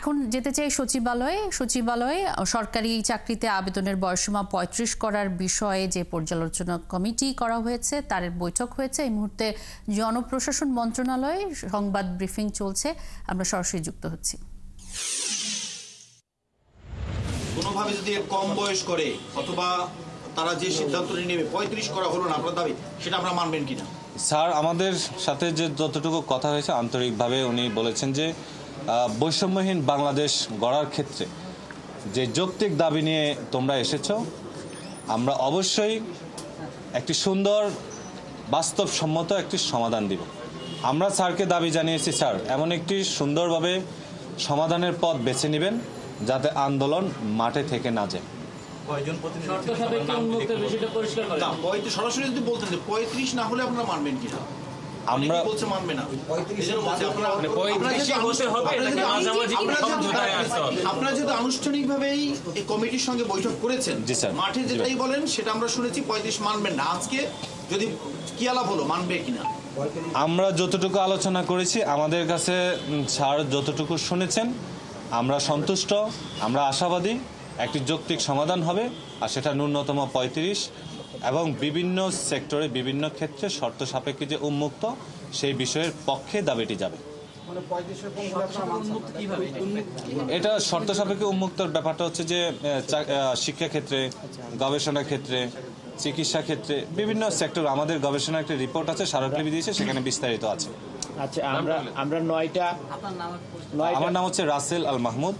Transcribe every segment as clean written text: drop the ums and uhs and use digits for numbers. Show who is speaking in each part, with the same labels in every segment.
Speaker 1: এখন যেতে চাই সচিবালয়ে সরকারি চাকরিতে আবেদনের বয়সসীমা ৩৫ করার বিষয়ে যে পর্যালোচনা কমিটি করা হয়েছে তার বৈঠক হয়েছে। এই মুহূর্তে জনপ্রশাসন মন্ত্রণালয়ে সংবাদ ব্রিফিং চলছে, আমরা সরাসরি যুক্ত হচ্ছি।
Speaker 2: কোনোভাবে যদি কম বয়স করে অথবা তারা যে সিদ্ধান্তটি নেবে ৩৫ করা হলো না আপনার দাবি, সেটা আপনারা মানবেন কিনা?
Speaker 3: স্যার আমাদের সাথে যে যতটুকু কথা হয়েছে আন্তরিকভাবে উনি বলেছেন যে বৈষম্যহীন বাংলাদেশ গড়ার ক্ষেত্রে যে যৌক্তিক দাবি নিয়ে তোমরা এসেছো, আমরা অবশ্যই একটি সুন্দর বাস্তবসম্মত একটি সমাধান দিব। আমরা স্যারকে দাবি জানিয়েছি, স্যার এমন একটি সুন্দরভাবে সমাধানের পথ বেছে নেবেন যাতে আন্দোলন মাঠে থেকে না যায়।
Speaker 2: সরাসরি যদি বলতেন যে ৩৫ না হলে আপনারা মানবেন কিনা?
Speaker 3: আমরা
Speaker 2: আপনারা যেহেতু আনুষ্ঠানিকভাবেই এই কমিটির সঙ্গে বৈঠক করেছেন, মাঠে যেটাই বলেন সেটা আমরা শুনেছি ৩৫ মানবেন না। আজকে যদি কি আলাপ হলো, মানবে কিনা?
Speaker 3: আমরা যতটুকু আলোচনা করেছি, আমাদের কাছে স্যার যতটুকু শুনেছেন আমরা সন্তুষ্ট, আমরা আশাবাদী একটি যৌক্তিক সমাধান হবে, আর সেটা ন্যূনতম ৩৫ এবং বিভিন্ন সেক্টরে বিভিন্ন ক্ষেত্রে শর্ত সাপেক্ষে যে উন্মুক্ত সেই বিষয়ের পক্ষে দাবিটি যাবে। এটা শর্ত সাপেক্ষে উন্মুক্তর ব্যাপারটা হচ্ছে যে শিক্ষা ক্ষেত্রে, গবেষণা ক্ষেত্রে, চিকিৎসা ক্ষেত্রে বিভিন্ন সেক্টর আমাদের গবেষণার একটা রিপোর্ট আছে, স্মারকলিপি দিয়েছে, সেখানে বিস্তারিত আছে।
Speaker 4: আচ্ছা, আমরা 9টা।
Speaker 3: আমার নাম হচ্ছে রাসেল আল মাহমুদ।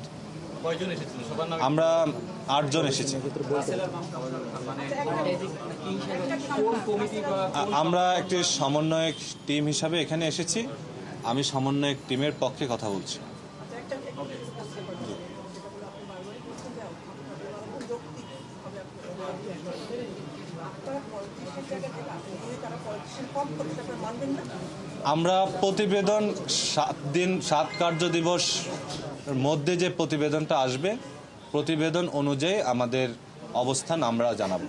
Speaker 3: আমরা 8 জন এসেছি। আমরা একটি সমন্বয়ক টিম হিসাবে এখানে এসেছি। আমি সমন্বয়ক টিমের পক্ষে কথা বলছি। আমরা প্রতিবেদন 7 কার্য দিবস মধ্যে যে প্রতিবেদনটা আসবে, প্রতিবেদন অনুযায়ী আমাদের অবস্থান আমরা জানাবো।